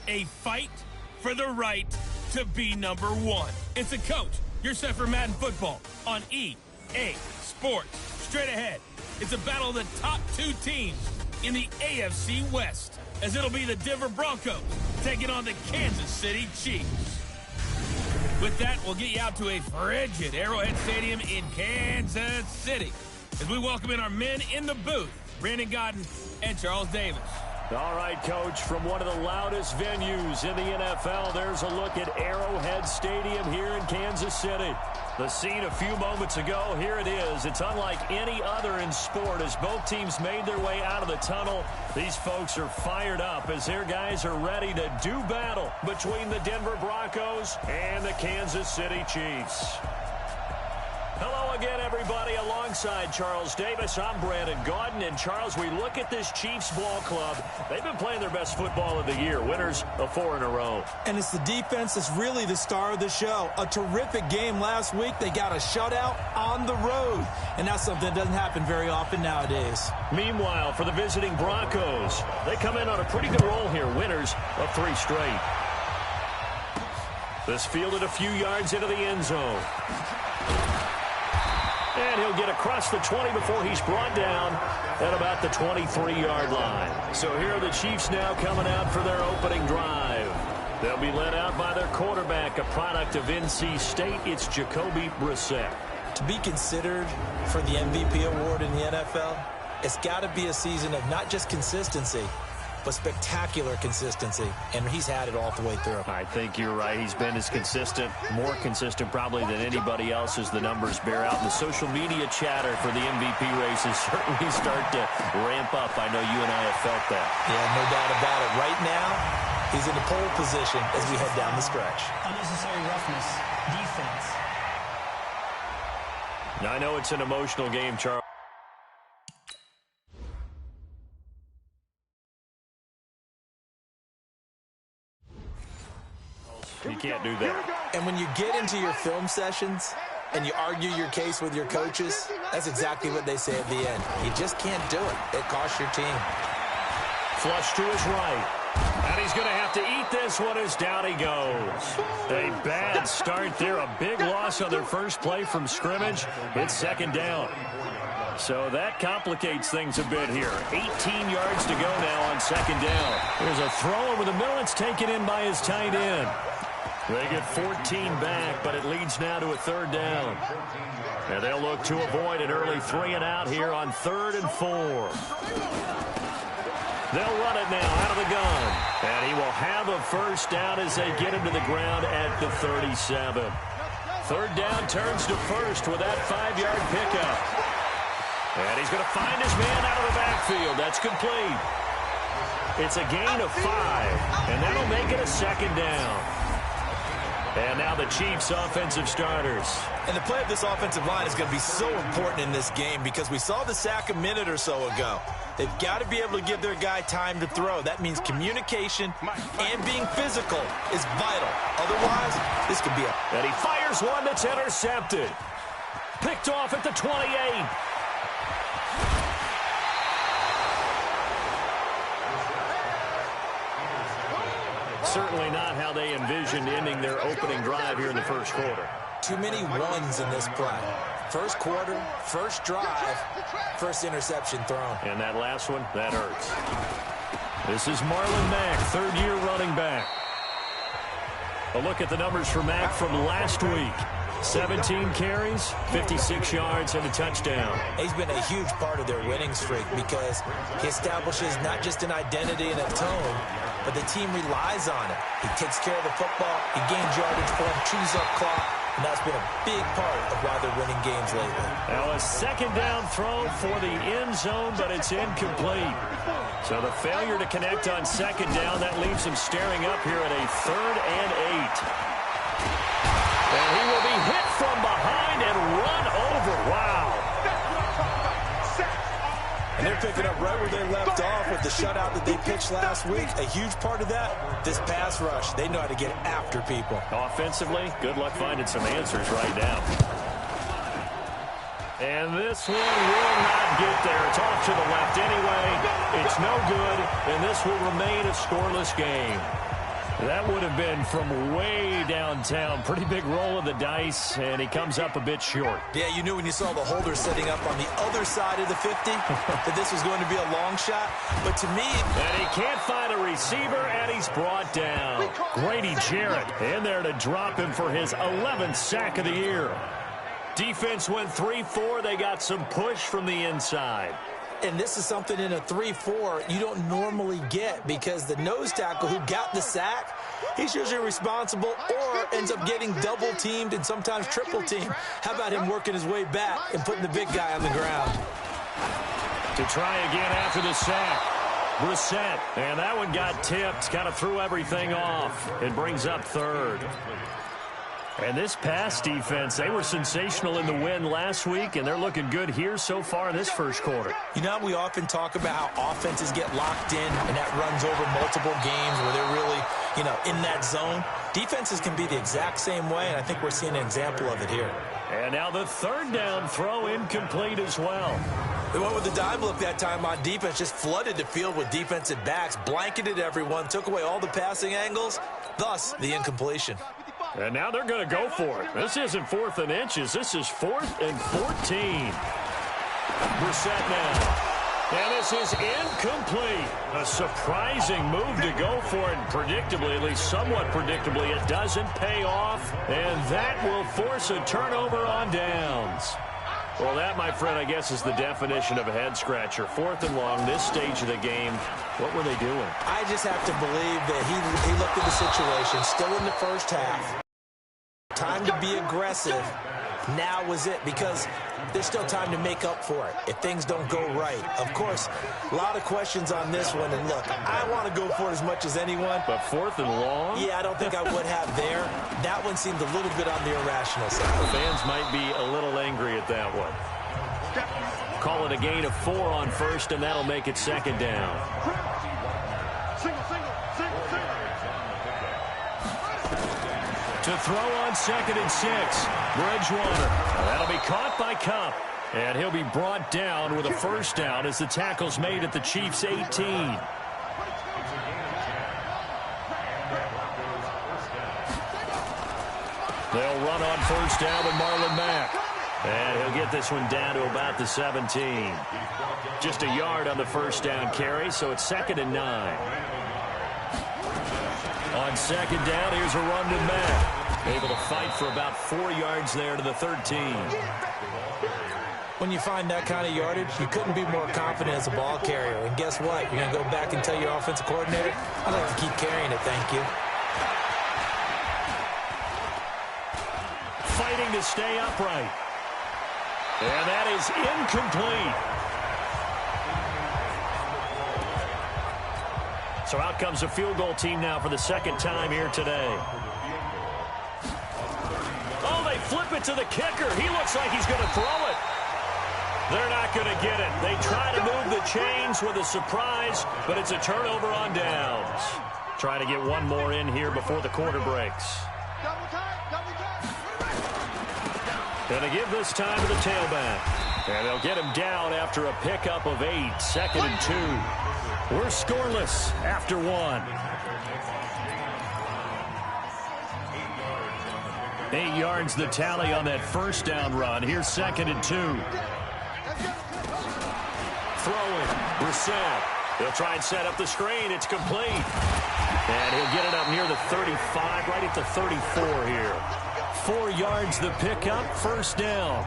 A fight for the right to be number one. It's a coach. You're set for Madden Football on EA Sports. Straight ahead, it's a battle of the top two teams in the AFC West, as it'll be the Denver Broncos taking on the Kansas City Chiefs. With that, we'll get you out to a frigid Arrowhead Stadium in Kansas City as we welcome in our men in the booth, Brandon Godden and Charles Davis. All right, Coach, from one of the loudest venues in the NFL, there's a look at Arrowhead Stadium here in Kansas City. The scene a few moments ago, here it is. It's unlike any other in sport as both teams made their way out of the tunnel. These folks are fired up as their guys are ready to do battle between the Denver Broncos and the Kansas City Chiefs. Hello again, everybody. Alongside Charles Davis, I'm Brandon Gaudin. And, Charles, we look at this Chiefs ball club. They've been playing their best football of the year, winners of 4 in a row. And it's the defense that's really the star of the show. A terrific game last week. They got a shutout on the road. And that's something that doesn't happen very often nowadays. Meanwhile, for the visiting Broncos, they come in on a pretty good roll here, winners of 3 straight. This fielded a few yards into the end zone. And he'll get across the 20 before he's brought down at about the 23-yard line. So here are the Chiefs now coming out for their opening drive. They'll be led out by their quarterback, a product of NC State. It's Jacobe. To be considered for the MVP award in the NFL, it's got to be a season of not just consistency, but spectacular consistency, and he's had it all the way through. I think you're right. He's been as consistent, more consistent probably than anybody else as the numbers bear out. The social media chatter for the MVP race is certainly starting to ramp up. I know you and I have felt that. Yeah, no doubt about it. Right now, he's in the pole position as we head down the stretch. Unnecessary roughness, defense. Now, I know it's an emotional game, Charles. You can't do that. And when you get into your film sessions and you argue your case with your coaches, that's exactly what they say at the end. You just can't do it. It costs your team. Flush to his right. And he's going to have to eat this one as down he goes. A bad start there. A big loss on their first play from scrimmage. It's second down. So that complicates things a bit here. 18 yards to go now on second down. There's a throw over the middle. It's taken in by his tight end. They get 14 back, but it leads now to a third down. And they'll look to avoid an early 3 and out here on 3rd and 4. They'll run it now out of the gun. And he will have a first down as they get him to the ground at the 37. Third down turns to first with that 5-yard pickup. And he's going to find his man out of the backfield. That's complete. It's a gain of 5, and that'll make it a second down. And now the Chiefs' offensive starters. And the play of this offensive line is going to be so important in this game because we saw the sack a minute or so ago. They've got to be able to give their guy time to throw. That means communication and being physical is vital. Otherwise, this could be a... And he fires one that's intercepted. Picked off at the 28. Certainly not how they envisioned ending their opening drive here in the first quarter. Too many ones in this play. First quarter, first drive, first interception thrown. And that last one, that hurts. This is Marlon Mack, third-year running back. A look at the numbers for Mack from last week. 17 carries, 56 yards, and a touchdown. He's been a huge part of their winning streak because he establishes not just an identity and a tone, but the team relies on it. He takes care of the football, he gains yardage for him, chews up clock, and that's been a big part of why they're winning games lately. Now a second down throw for the end zone, but it's incomplete. So the failure to connect on second down, that leaves him staring up here at a 3rd and 8. And he will be hit from behind and run over. Wow. And they're picking up right where they left off with the shutout that they pitched last week. A huge part of that, this pass rush. They know how to get after people. Offensively, good luck finding some answers right now. And this one will not get there. It's off to the left anyway. It's no good, and this will remain a scoreless game. That would have been from way downtown. Pretty big roll of the dice, and he comes up a bit short. Yeah, you knew when you saw the holder setting up on the other side of the 50 that this was going to be a long shot. But to me... And he can't find a receiver, and he's brought down. Grady Jarrett in there to drop him for his 11th sack of the year. Defense went 3-4. They got some push from the inside. And this is something in a 3-4 you don't normally get because the nose tackle who got the sack, he's usually responsible or ends up getting double-teamed and sometimes triple-teamed. How about him working his way back and putting the big guy on the ground? To try again after the sack. Brissett, and that one got tipped, kind of threw everything off. It brings up third. And this pass defense, they were sensational in the win last week, and they're looking good here so far in this first quarter. You know, we often talk about how offenses get locked in, and that runs over multiple games where they're really, in that zone. Defenses can be the exact same way, and I think we're seeing an example of it here. And now the third down throw incomplete as well. They went with the dime look that time on defense, just flooded the field with defensive backs, blanketed everyone, took away all the passing angles, thus the incompletion. And now they're going to go for it. This isn't 4th and inches. This is 4th and 14. Brissett now. And this is incomplete. A surprising move to go for it. And predictably, at least somewhat predictably, it doesn't pay off. And that will force a turnover on downs. Well, that, my friend, I guess is the definition of a head-scratcher. 4th and long, this stage of the game. What were they doing? I just have to believe that he looked at the situation, still in the first half. Time to be aggressive. Now was it, because there's still time to make up for it if things don't go right. Of course, a lot of questions on this one, and look, I want to go for it as much as anyone. But 4th and long? Yeah, I don't think I would have there. That one seemed a little bit on the irrational side. Fans might be a little angry at that one. Call it a gain of 4 on first, and that'll make it second down. To throw on 2nd and 6. Bridgewater. That'll be caught by Cup. And he'll be brought down with a first down as the tackle's made at the Chiefs' 18. They'll run on first down with Marlon Mack. And he'll get this one down to about the 17. Just a yard on the first down carry, so it's 2nd and 9. On 2nd down, here's a run to Mack. Able to fight for about 4 yards there to the 13. When you find that kind of yardage, you couldn't be more confident as a ball carrier. And guess what? You're going to go back and tell your offensive coordinator, I'd like to keep carrying it, thank you. Fighting to stay upright. And that is incomplete. So out comes a field goal team now for the second time here today. Oh, they flip it to the kicker. He looks like he's going to throw it. They're not going to get it. They try to move the chains with a surprise, but it's a turnover on downs. Trying to get one more in here before the quarter breaks. Going to give this time to the tailback. And they'll get him down after a pickup of 8, 2nd and 2. We're scoreless after 1. 8 yards the tally on that first down run. Here's 2nd and 2. Throwing. Brissett. He'll try and set up the screen. It's complete. And he'll get it up near the 35, right at the 34 here. 4 yards the pickup, first down.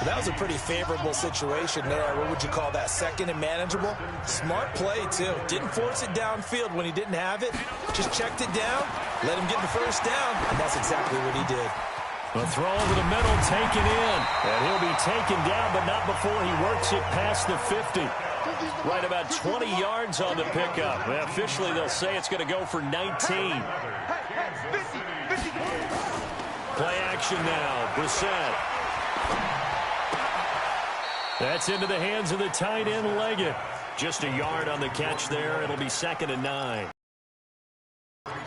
That was a pretty favorable situation there. What would you call that? 2nd and manageable? Smart play, too. Didn't force it downfield when he didn't have it. Just checked it down, let him get the first down, and that's exactly what he did. The throw over the middle, taken in. And he'll be taken down, but not before he works it past the 50. Right about 20 yards on the pickup. Well, officially, they'll say it's going to go for 19. Play action now. Brissett. That's into the hands of the tight end, Leggett. Just a yard on the catch there. It'll be 2nd and 9.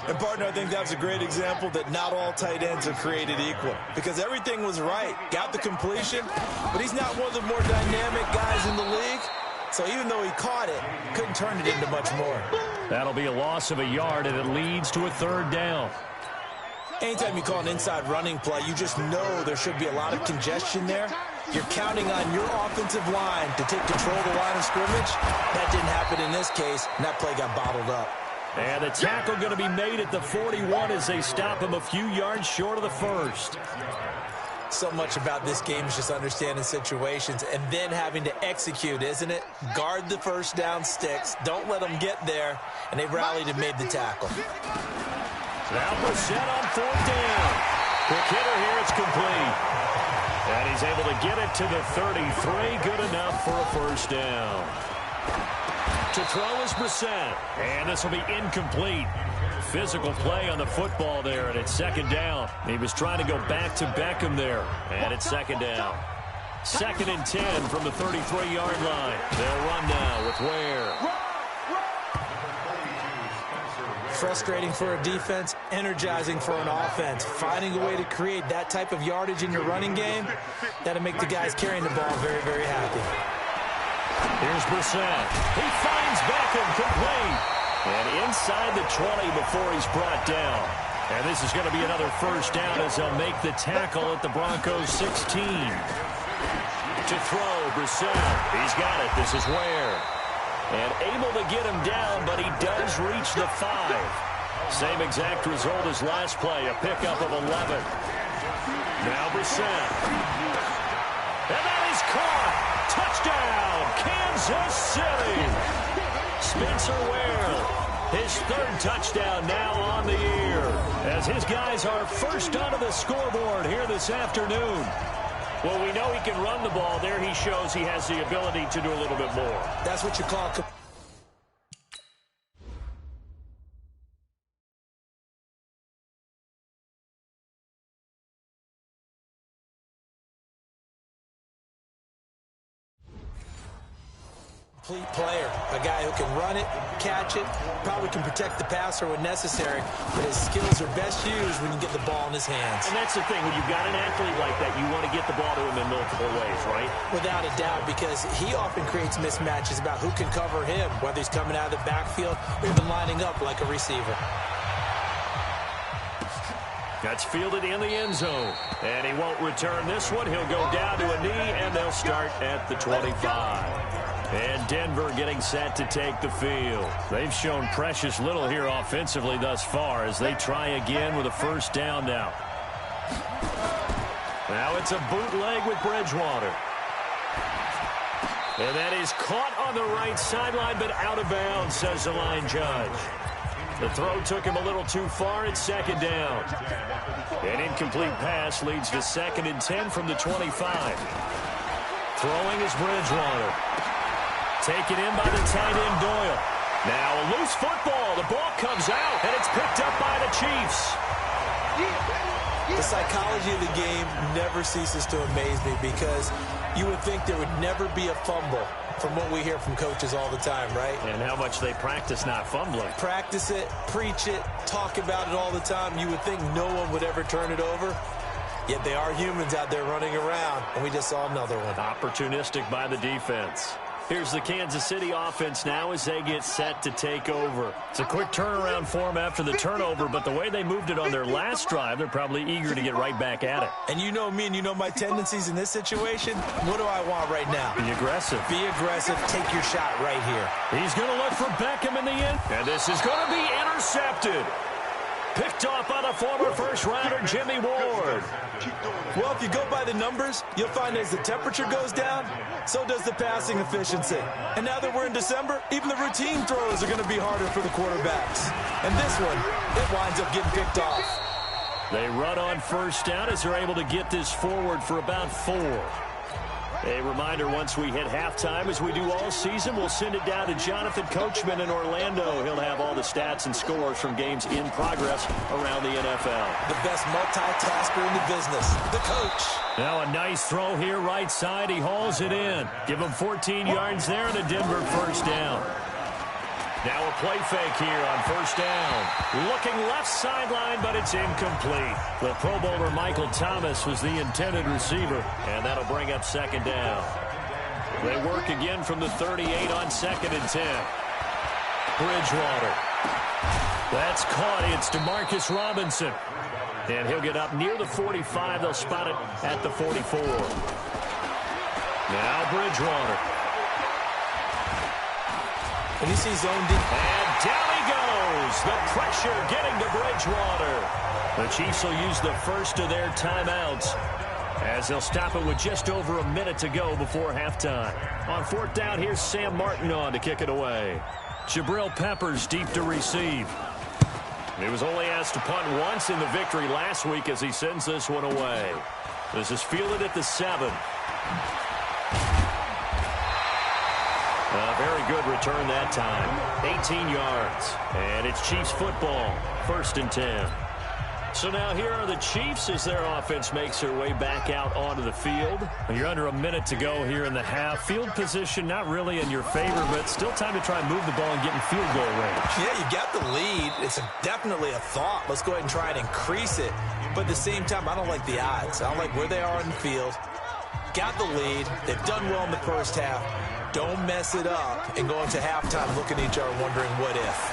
And, partner, I think that was a great example that not all tight ends are created equal. Because everything was right. Got the completion, but he's not one of the more dynamic guys in the league. So even though he caught it, couldn't turn it into much more. That'll be a loss of a yard, and it leads to a third down. Anytime you call an inside running play, you just know there should be a lot of congestion there. You're counting on your offensive line to take control of the line of scrimmage. That didn't happen in this case, and that play got bottled up. And the tackle going to be made at the 41 as they stop him a few yards short of the first. So much about this game is just understanding situations and then having to execute, isn't it? Guard the first down sticks. Don't let them get there. And they rallied and made the tackle. Now Brissett on fourth down. Quick hitter here. It's complete. And he's able to get it to the 33. Good enough for a first down. To throw is Brissett. And this will be incomplete. Physical play on the football there, and it's second down. He was trying to go back to Beckham there, and it's second down. 2nd and 10 from the 33-yard line. They'll run now with Ware. Frustrating for a defense, energizing for an offense. Finding a way to create that type of yardage in your running game, that'll make the guys carrying the ball very, very happy. Here's Brissett. He finds Beckham complete. And inside the 20 before he's brought down. And this is going to be another first down as they'll make the tackle at the Broncos 16. To throw, Brissett. He's got it. This is Ware. And able to get him down, but he does reach the 5. Same exact result as last play, a pickup of 11. Now Brissett. And that is caught. Touchdown, Kansas City. Spencer Ware, his 3rd touchdown now on the year, as his guys are first onto the scoreboard here this afternoon. Well, we know he can run the ball. There he shows he has the ability to do a little bit more. That's what you call complete player, a guy who can run it, catch it, probably can protect the passer when necessary, but his skills are best used when you get the ball in his hands. And that's the thing, when you've got an athlete like that, you want to get the ball to him in multiple ways, right? Without a doubt, because he often creates mismatches about who can cover him, whether he's coming out of the backfield or even lining up like a receiver. That's fielded in the end zone. And he won't return this one. He'll go down to a knee, and they'll start at the 25. And Denver getting set to take the field. They've shown precious little here offensively thus far as they try again with a first down now. Now it's a bootleg with Bridgewater. And that is caught on the right sideline, but out of bounds, says the line judge. The throw took him a little too far. It's second down. An incomplete pass leads to 2nd and 10 from the 25. Throwing is Bridgewater. Taken in by the tight end Doyle. Now a loose football. The ball comes out, and it's picked up by the Chiefs. The psychology of the game never ceases to amaze me because you would think there would never be a fumble from what we hear from coaches all the time, right? And how much they practice not fumbling. Practice it, preach it, talk about it all the time. You would think no one would ever turn it over. Yet they are humans out there running around, and we just saw another one. Opportunistic by the defense. Here's the Kansas City offense now as they get set to take over. It's a quick turnaround for them after the turnover, but the way they moved it on their last drive, they're probably eager to get right back at it. And you know me and you know my tendencies in this situation. What do I want right now? Be aggressive. Be aggressive. Take your shot right here. He's going to look for Beckham in the end. And this is going to be intercepted. Picked off by the former first-rounder Jimmy Ward. Well, if you go by the numbers, you'll find as the temperature goes down, so does the passing efficiency. And now that we're in December, even the routine throws are going to be harder for the quarterbacks. And this one, it winds up getting picked off. They run on first down as they're able to get this forward for about 4. A reminder, once we hit halftime, as we do all season, we'll send it down to Jonathan Coachman in Orlando. He'll have all the stats and scores from games in progress around the NFL. The best multitasker in the business, the coach. Now a nice throw here right side. He hauls it in. Give him 14 yards there and a Denver first down. Now a play fake here on first down. Looking left sideline, but it's incomplete. The Pro Bowler Michael Thomas was the intended receiver, and that'll bring up second down. They work again from the 38 on 2nd and 10. Bridgewater. That's caught. It's Demarcus Robinson. And he'll get up near the 45. They'll spot it at the 44. Now Bridgewater. And you see zone deep. And down he goes. The pressure getting to Bridgewater. The Chiefs will use the first of their timeouts as they'll stop it with just over a minute to go before halftime. On 4th down, here's Sam Martin on to kick it away. Jabril Peppers deep to receive. He was only asked to punt once in the victory last week as he sends this one away. This is fielded at the 7. A very good return that time. 18 yards. And it's Chiefs football. 1st and 10. So now here are the Chiefs as their offense makes their way back out onto the field. You're under a minute to go here in the half. Field position not really in your favor, but still time to try and move the ball and get in field goal range. Yeah, you got the lead. It's definitely a thought. Let's go ahead and try and increase it. But at the same time, I don't like the odds. I don't like where they are in the field. Got the lead. They've done well in the first half. Don't mess it up and go into halftime looking at each other wondering what if.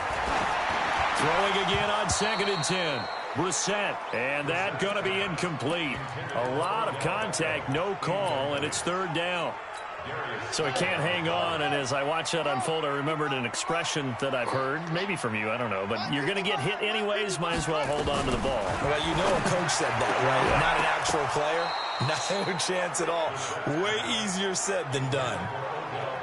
Throwing again on 2nd and 10. Brissett, and that going to be incomplete. A lot of contact, no call, and it's 3rd down. So he can't hang on, and as I watch that unfold, I remembered an expression that I've heard, maybe from you, I don't know, but you're going to get hit anyways, might as well hold on to the ball. Well, you know a coach said that, right? Yeah. Not an actual player. No chance at all. Way easier said than done.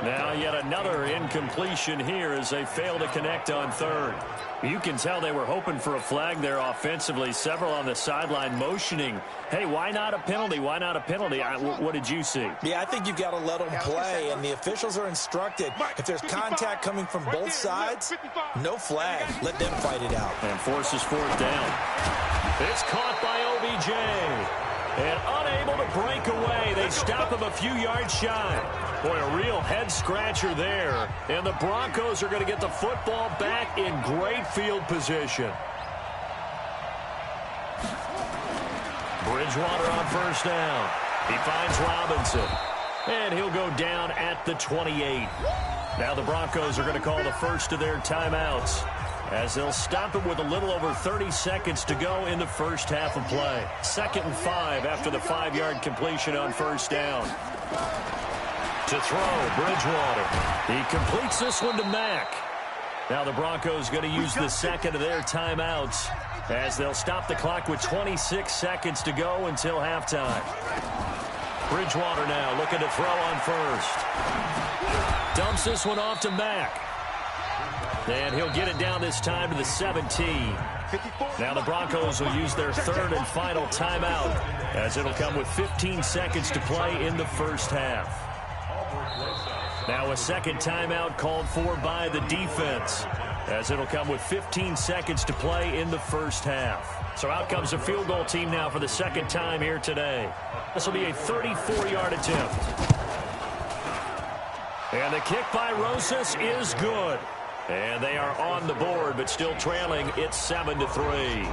Now yet another incompletion here as they fail to connect on 3rd. You can tell they were hoping for a flag there offensively. Several on the sideline motioning, hey, why not a penalty? Why not a penalty? What did you see? Yeah, I think you've got to let them play, and the officials are instructed. If there's contact coming from both sides, no flag. Let them fight it out. And forces 4th down. It's caught by OBJ. And unable to break away. They stop him a few yards shy. Boy, a real head-scratcher there. And the Broncos are going to get the football back in great field position. Bridgewater on 1st down. He finds Robinson. And he'll go down at the 28. Now the Broncos are going to call the first of their timeouts, as they'll stop it with a little over 30 seconds to go in the first half of play. 2nd and 5 after the 5-yard completion on 1st down. To throw, Bridgewater. He completes this one to Mack. Now the Broncos going to use the second of their timeouts, as they'll stop the clock with 26 seconds to go until halftime. Bridgewater now looking to throw on 1st. Dumps this one off to Mack. And he'll get it down this time to the 17. Now the Broncos will use their 3rd and final timeout, as it'll come with 15 seconds to play in the first half. Now a second timeout called for by the defense, as it'll come with 15 seconds to play in the first half. So out comes the field goal team now for the second time here today. This will be a 34-yard attempt. And the kick by Rosas is good. And they are on the board, but still trailing. It's 7-3.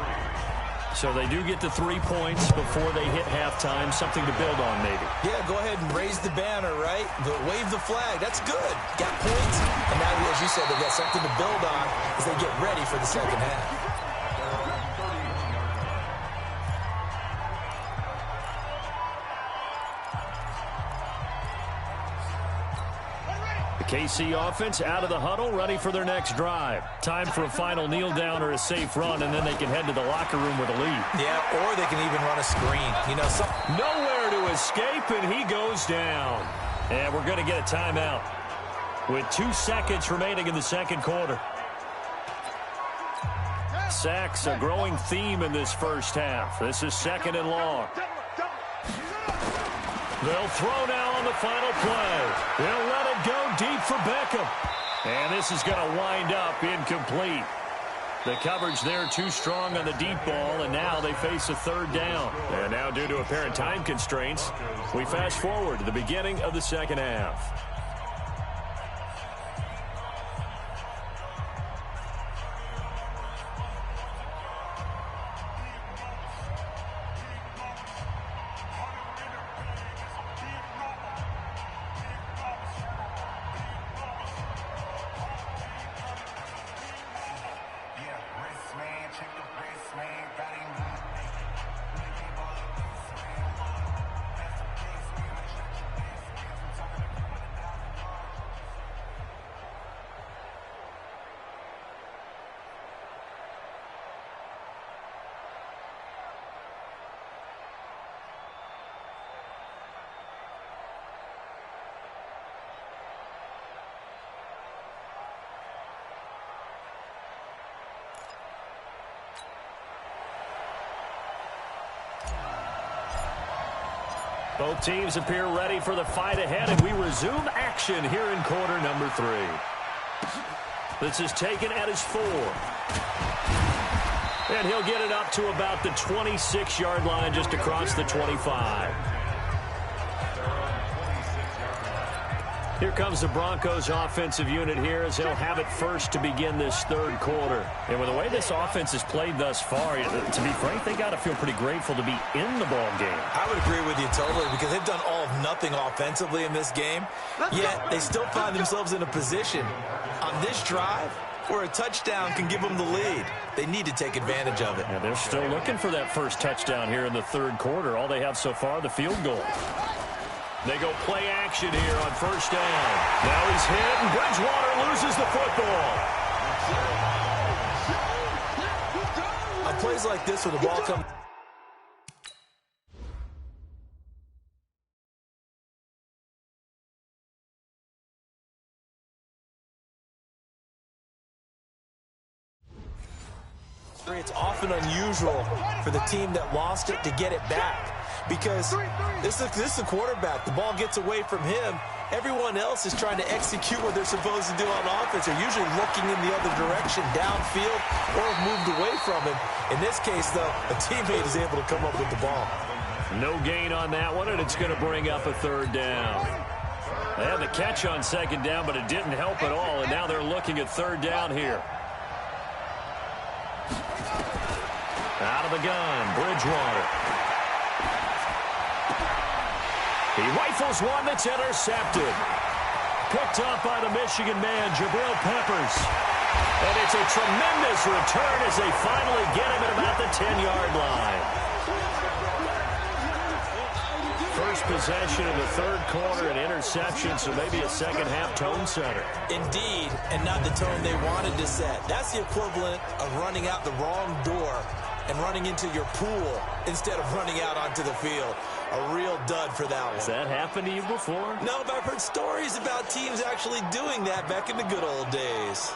So they do get the 3 points before they hit halftime. Something to build on, maybe. Yeah, go ahead and raise the banner, right? Wave the flag. That's good. Got points. And now, as you said, they've got something to build on as they get ready for the second half. KC offense out of the huddle, ready for their next drive. Time for a final kneel down or a safe run, and then they can head to the locker room with a lead. Yeah, or they can even run a screen. You know, nowhere to escape, and he goes down. And we're going to get a timeout with 2 seconds remaining in the second quarter. Sacks, a growing theme in this first half. This is 2nd and long. They'll throw now on the final play. They'll let it go deep for Beckham. And this is going to wind up incomplete. The coverage there too strong on the deep ball, and now they face a 3rd down. And now, due to apparent time constraints, we fast forward to the beginning of the second half. Both teams appear ready for the fight ahead, and we resume action here in quarter number 3. This is taken at his 4. And he'll get it up to about the 26-yard line, just across the 25. Here comes the Broncos offensive unit here as they'll have it first to begin this third quarter. And with the way this offense has played thus far, to be frank, they got to feel pretty grateful to be in the ball game. I would agree with you totally because they've done all of nothing offensively in this game, yet they still find themselves in a position on this drive where a touchdown can give them the lead. They need to take advantage of it. Yeah, they're still looking for that first touchdown here in the third quarter. All they have so far, the field goal. They go play action here on first down. Now he's hit, and Bridgewater loses the football. On plays like this, when the ball comes... It's often unusual for the team that lost it to get it back because this is the quarterback. The ball gets away from him. Everyone else is trying to execute what they're supposed to do on offense. They're usually looking in the other direction, downfield, or have moved away from him. In this case, though, a teammate is able to come up with the ball. No gain on that one, and it's going to bring up a third down. They had the catch on second down, but it didn't help at all, and now they're looking at third down here. Out of the gun, Bridgewater. He rifles one that's intercepted. Picked up by the Michigan man, Jabril Peppers. And it's a tremendous return as they finally get him at about the 10-yard line. First possession of the third quarter, an interception, so maybe a second-half tone setter. Indeed, and not the tone they wanted to set. That's the equivalent of running out the wrong door and running into your pool instead of running out onto the field. A real dud for that one. Has that happened to you before? No, but I've heard stories about teams actually doing that back in the good old days.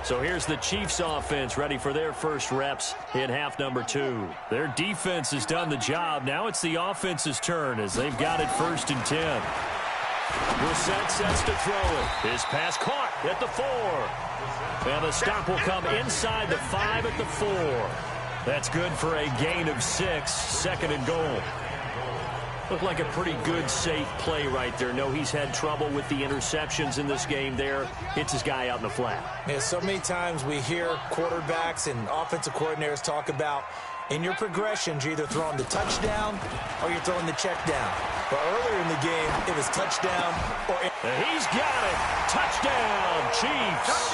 So here's the Chiefs offense ready for their first reps in half number 2. Their defense has done the job. Now it's the offense's turn as they've got it 1st and 10. Brissett sets to throw it. His pass caught at the 4. And the stop will come inside the 5 at the 4. That's good for a gain of 6, 2nd and goal. Looked like a pretty good, safe play right there. No, he's had trouble with the interceptions in this game there. Hits his guy out in the flat. Yeah, so many times we hear quarterbacks and offensive coordinators talk about in your progressions, you're either throwing the touchdown or you're throwing the check down. But earlier in the game, it was touchdown or... And he's got it. Touchdown, Chiefs.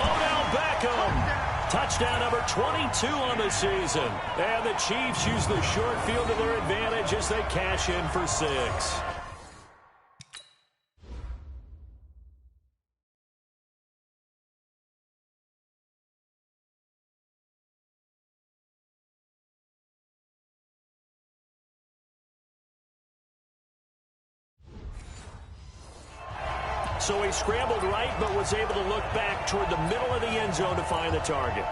Odell Beckham. Touchdown number 22 on the season. And the Chiefs use the short field to their advantage as they cash in for 6. So he scrambled right, but was able to look back toward the middle of the end zone to find the target.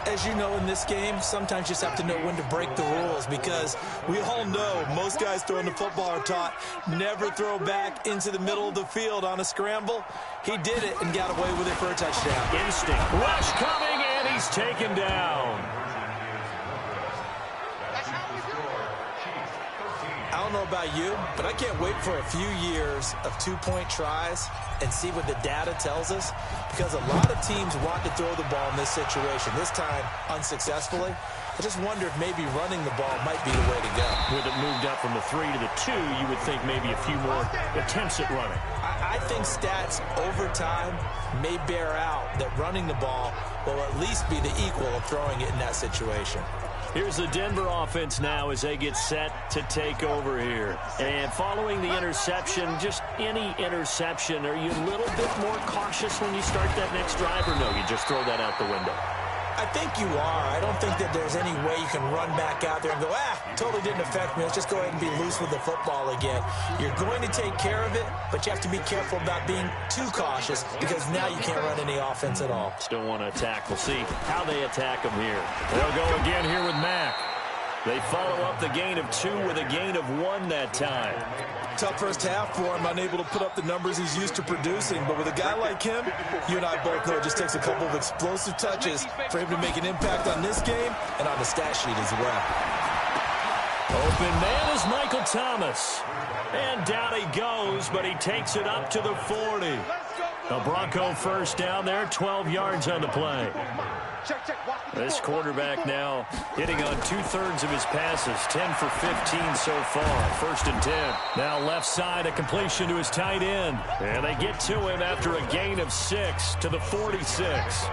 As you know, in this game, sometimes you just have to know when to break the rules because we all know most guys throwing the football are taught never throw back into the middle of the field on a scramble. He did it and got away with it for a touchdown. Instinct. Rush coming, and he's taken down. I don't know about you, but I can't wait for a few years of two-point tries and see what the data tells us because a lot of teams want to throw the ball in this situation. This time, unsuccessfully. I just wonder if maybe running the ball might be the way to go. With it moved up from the 3 to the 2, you would think maybe a few more attempts at running. I think stats over time may bear out that running the ball will at least be the equal of throwing it in that situation. Here's the Denver offense now as they get set to take over here. And following the interception, just any interception, are you a little bit more cautious when you start that next drive or no? You just throw that out the window? I think you are. I don't think that there's any way you can run back out there and go, totally didn't affect me. Let's just go ahead and be loose with the football again. You're going to take care of it, but you have to be careful about being too cautious because now you can't run any offense at all. Still want to attack. We'll see how they attack him here. They'll go again here with Mack. They follow up the gain of 2 with a gain of 1 that time. Tough first half for him, unable to put up the numbers he's used to producing. But with a guy like him, you and I both know it just takes a couple of explosive touches for him to make an impact on this game and on the stat sheet as well. Open man is Michael Thomas. And down he goes, but he takes it up to the 40. A Bronco first down there, 12 yards on the play. This quarterback now hitting on 2/3 of his passes, 10 for 15 so far. 1st and 10. Now left side, a completion to his tight end. And they get to him after a gain of 6 to the 46.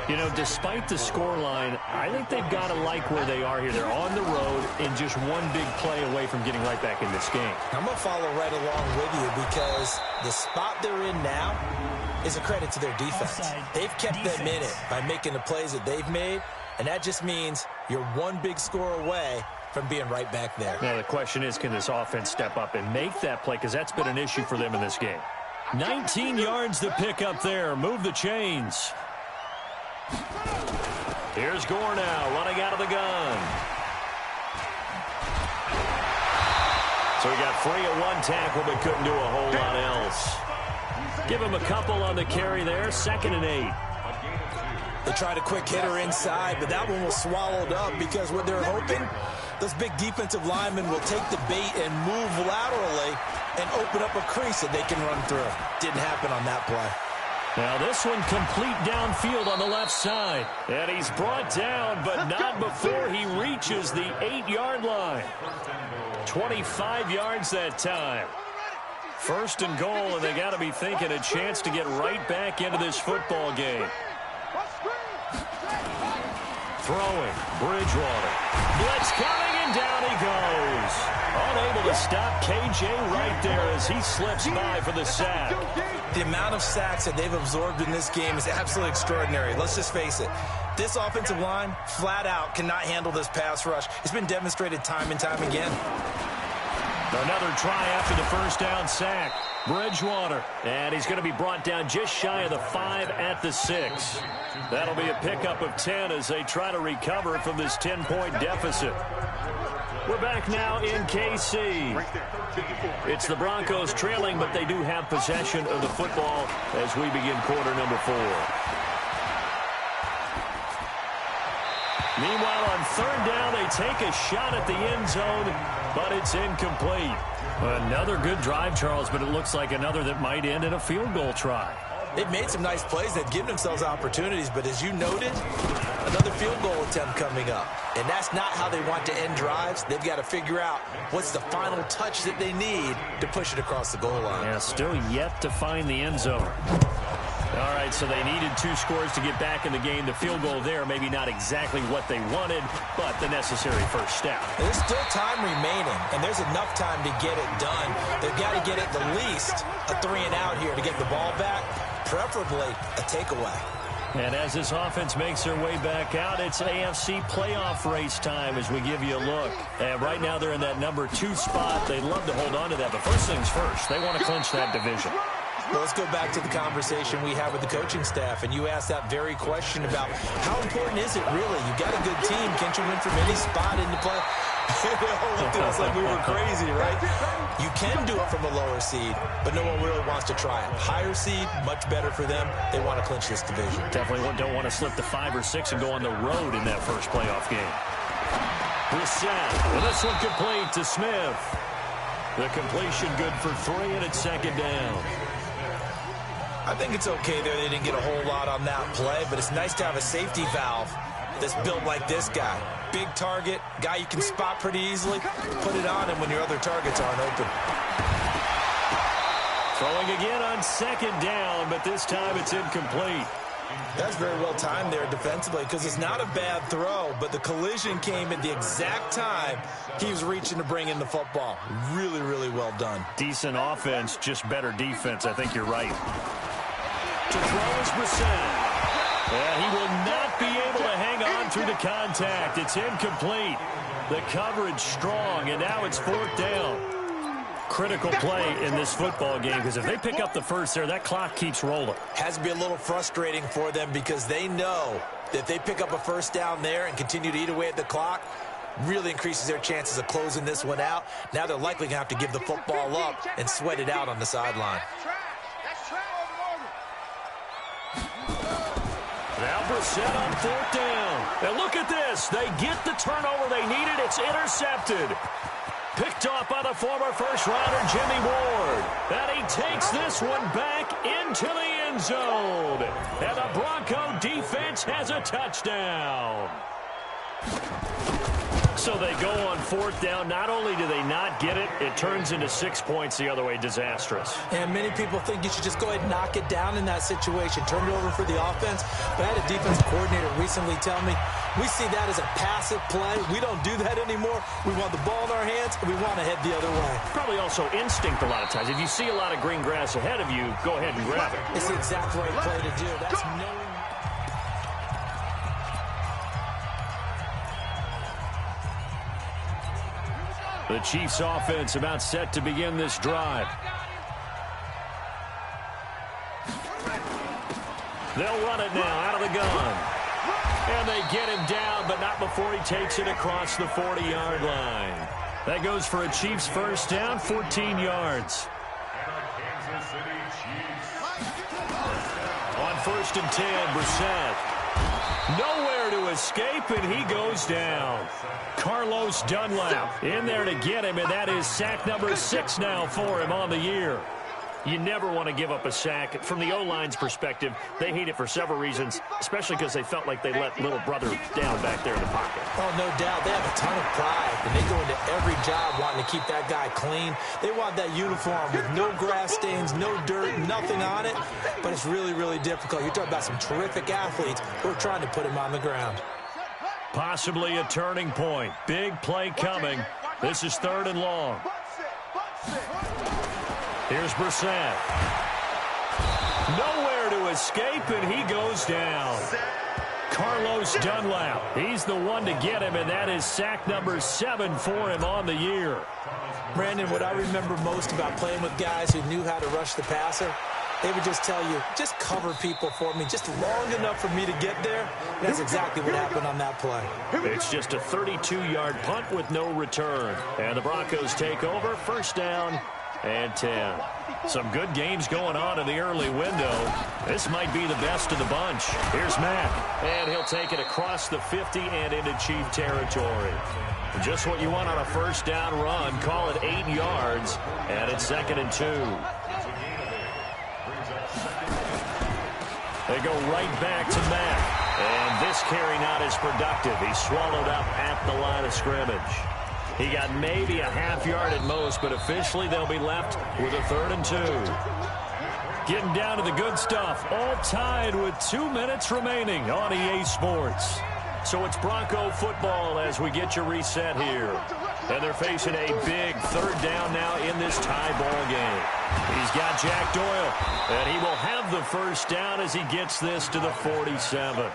You know, despite the scoreline, I think they've got to like where they are here. They're on the road and just one big play away from getting right back in this game. I'm going to follow right along with you because the spot they're in now is a credit to their defense. They've kept them in it by making the plays that they've made, and that just means you're one big score away from being right back there. Now, the question is, can this offense step up and make that play? Because that's been an issue for them in this game. 19 yards to pick up there. Move the chains. Here's Gore now, running out of the gun. So he got free of 1 tackle, but couldn't do a whole lot else. Give him a couple on the carry there, 2nd and 8. They tried a quick hitter inside, but that one was swallowed up because what they're hoping, those big defensive linemen will take the bait and move laterally and open up a crease that they can run through. Didn't happen on that play. Now this one complete downfield on the left side. And he's brought down, but not before he reaches the 8-yard line. 25 yards that time. 1st and goal, and they got to be thinking a chance to get right back into this football game. Throwing, Bridgewater. Blitz coming, and down he goes. Unable to stop KJ right there as he slips by for the sack. The amount of sacks that they've absorbed in this game is absolutely extraordinary. Let's just face it. This offensive line, flat out, cannot handle this pass rush. It's been demonstrated time and time again. Another try after the first down sack. Bridgewater. And he's going to be brought down just shy of the 5 at the 6. That'll be a pickup of 10 as they try to recover from this 10-point deficit. We're back now in KC. It's the Broncos trailing, but they do have possession of the football as we begin quarter number 4. Meanwhile, on 3rd down, they take a shot at the end zone, but it's incomplete. Another good drive, Charles, but it looks like another that might end in a field goal try. They've made some nice plays. They've given themselves opportunities, but as you noted, another field goal attempt coming up. And that's not how they want to end drives. They've got to figure out what's the final touch that they need to push it across the goal line. Yeah, still yet to find the end zone. All right, so they needed 2 scores to get back in the game. The field goal there, maybe not exactly what they wanted, but the necessary first step. There's still time remaining, and there's enough time to get it done. They've got to get at the least a 3-and-out here to get the ball back, preferably a takeaway. And as this offense makes their way back out, it's AFC playoff race time as we give you a look. And right now they're in that number 2 spot. They'd love to hold on to that, but first things first, they want to clinch that division. Well, let's go back to the conversation we had with the coaching staff, and you asked that very question about how important is it really? You got a good team. Can't you win from any spot in the play? They all looked at us like we were crazy, right? You can do it from a lower seed, but no one really wants to try it. Higher seed, much better for them. They want to clinch this division. Definitely don't want to slip to 5 or 6 and go on the road in that first playoff game. Brissett, and this one complete to Smith. The completion good for 3, and it's 2nd down. I think it's okay there. They didn't get a whole lot on that play, but it's nice to have a safety valve that's built like this guy. Big target, guy you can spot pretty easily. Put it on him when your other targets aren't open. Throwing again on 2nd down, but this time it's incomplete. That's very well timed there defensively because it's not a bad throw, but the collision came at the exact time he was reaching to bring in the football. Really, really well done. Decent offense, just better defense. I think you're right. To throw is Brissett. And he will not be able to through the contact. It's incomplete. The coverage strong, and now it's 4th down. Critical play in this football game, because if they pick up the first there, that clock keeps rolling. Has to be a little frustrating for them because they know that if they pick up a first down there and continue to eat away at the clock, really increases their chances of closing this one out. Now they're likely going to have to give the football up and sweat it out on the sideline. Now Brissett on 4th down. And look at this. They get the turnover they needed. It's intercepted. Picked off by the former first-rounder Jimmy Ward. And he takes this one back into the end zone. And the Bronco defense has a touchdown. So they go on 4th down. Not only do they not get it, it turns into 6 points the other way. Disastrous. And many people think you should just go ahead and knock it down in that situation. Turn it over for the offense. But I had a defensive coordinator recently tell me, we see that as a passive play. We don't do that anymore. We want the ball in our hands, and we want to head the other way. Probably also instinct a lot of times. If you see a lot of green grass ahead of you, go ahead and grab it. It's the exact right play to do. That's knowing. The Chiefs offense about set to begin this drive. They'll run it now out of the gun. And they get him down, but not before he takes it across the 40-yard line. That goes for a Chiefs first down, 14 yards. On 1st and 10, Brissett. Nowhere to escape, and he goes down. Carlos Dunlap in there to get him, and that is sack number 6 now for him on the year. You never want to give up a sack. From the O-line's perspective, they hate it for several reasons, especially because they felt like they let little brother down back there in the pocket. Oh, no doubt. They have a ton of pride, and they go into every job wanting to keep that guy clean. They want that uniform with no grass stains, no dirt, nothing on it, but it's really, really difficult. You're talking about some terrific athletes who are trying to put him on the ground. Possibly a turning point. Big play coming. This is 3rd and long. Here's Brissett. Nowhere to escape, and he goes down. Carlos Dunlap. He's the one to get him, and that is sack number 7 for him on the year. Brandon, what I remember most about playing with guys who knew how to rush the passer, they would just tell you, just cover people for me, just long enough for me to get there. And that's exactly what happened on that play. It's just a 32-yard punt with no return. And the Broncos take over, 1st down and 10. Some good games going on in the early window. This might be the best of the bunch. Here's Mack, and he'll take it across the 50 and into Chief territory. Just what you want on a 1st down run. Call it 8 yards, and it's 2nd and 2. They go right back to Mack, and this carry not as productive. He's swallowed up at the line of scrimmage. He got maybe a half yard at most, but officially they'll be left with a 3rd and 2. Getting down to the good stuff, all tied with 2 minutes remaining on EA Sports. So it's Bronco football as we get your reset here. And they're facing a big 3rd down now in this tie ball game. He's got Jack Doyle, and he will have the 1st down as he gets this to the 47.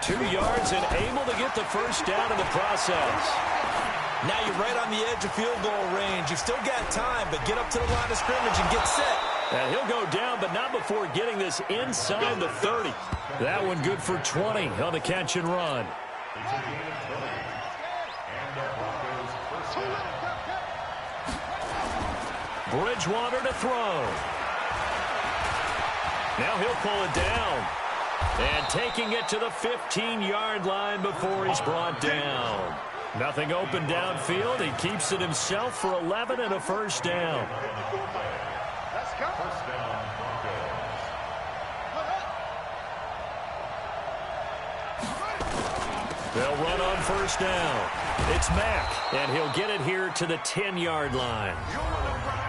2 yards and able to get the 1st down in the process. Now you're right on the edge of field goal range. You've still got time, but get up to the line of scrimmage and get set. And he'll go down, but not before getting this inside the 30. That one good for 20 on the catch and run. Bridgewater to throw. Now he'll pull it down. And taking it to the 15-yard line before he's brought down. Nothing open downfield. He keeps it himself for 11 and a 1st down. They'll run on 1st down. It's Mack, and he'll get it here to the 10-yard line.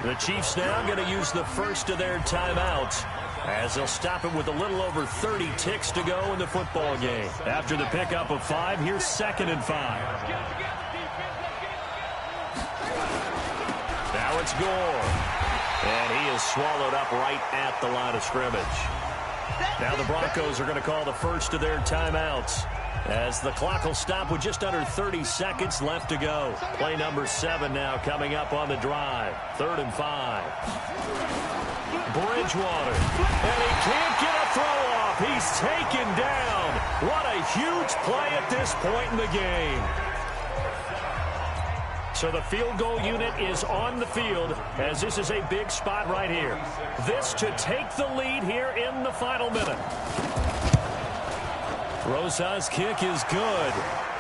The Chiefs now going to use the first of their timeouts as they'll stop it with a little over 30 ticks to go in the football game. After the pickup of 5, here's 2nd and 5. Now it's Gore. And he is swallowed up right at the line of scrimmage. Now the Broncos are going to call the first of their timeouts. As the clock will stop with just under 30 seconds left to go. Play number 7 now coming up on the drive. 3rd and 5. Bridgewater. And he can't get a throw off. He's taken down. What a huge play at this point in the game. So the field goal unit is on the field as this is a big spot right here. This to take the lead here in the final minute. Rosa's kick is good.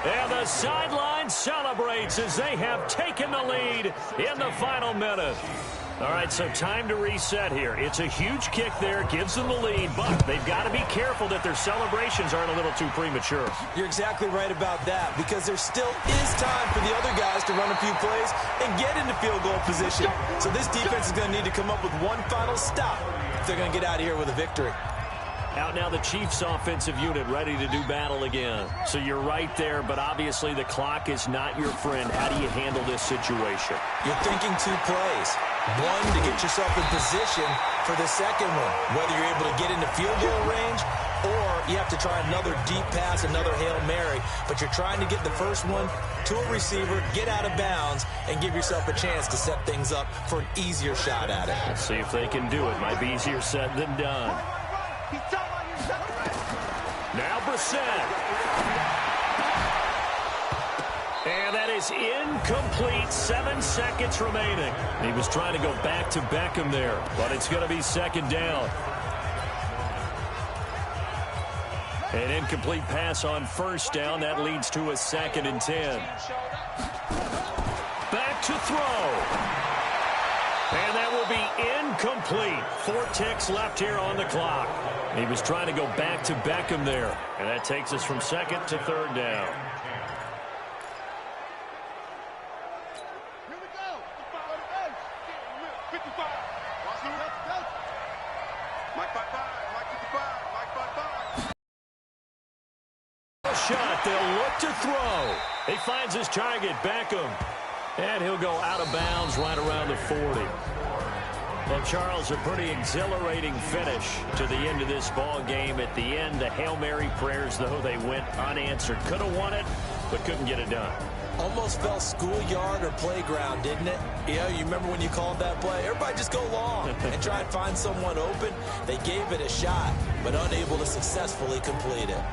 And the sideline celebrates as they have taken the lead in the final minute. All right, so time to reset here. It's a huge kick there, gives them the lead, but they've got to be careful that their celebrations aren't a little too premature. You're exactly right about that, because there still is time for the other guys to run a few plays and get into field goal position. So this defense is going to need to come up with one final stop if they're going to get out of here with a victory. Out now the Chiefs offensive unit ready to do battle again. So you're right there, but obviously the clock is not your friend. How do you handle this situation? You're thinking 2 plays. One, to get yourself in position for the second one, whether you're able to get into field goal range or you have to try another deep pass, another Hail Mary, but you're trying to get the first one to a receiver, get out of bounds, and give yourself a chance to set things up for an easier shot at it. Let's see if they can do it. Might be easier said than done. Now Brissett. And that is incomplete. 7 seconds remaining. He was trying to go back to Beckham there, but it's going to be 2nd down. An incomplete pass on 1st down. That leads to a 2nd and 10. Back to throw. And that will be incomplete. 4 ticks left here on the clock. He was trying to go back to Beckham there. And that takes us from 2nd to 3rd down. Here we go. 55. Watch the rep. Mike 55. Mike 55. Mike 55. Shot. They'll look to throw. He finds his target, Beckham. And he'll go out of bounds right around the 40. Well, Charles, a pretty exhilarating finish to the end of this ball game. At the end, the Hail Mary prayers, though, they went unanswered. Could have won it, but couldn't get it done. Almost felt schoolyard or playground, didn't it? Yeah, you remember when you called that play? Everybody just go long and try and find someone open. They gave it a shot, but unable to successfully complete it.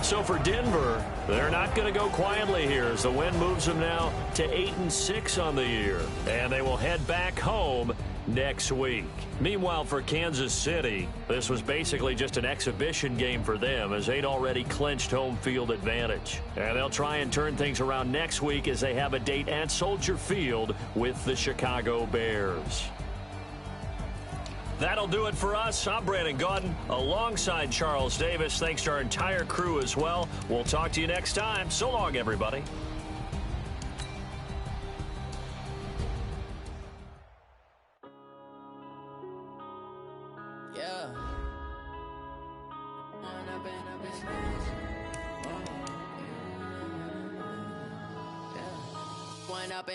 So for Denver, they're not going to go quietly here as the win moves them now to 8-6 on the year. And they will head back home next week. Meanwhile, for Kansas City, this was basically just an exhibition game for them as they'd already clinched home field advantage. And they'll try and turn things around next week as they have a date at Soldier Field with the Chicago Bears. That'll do it for us. I'm Brandon Gaudin alongside Charles Davis. Thanks to our entire crew as well. We'll talk to you next time. So long, everybody. Yeah. Wind up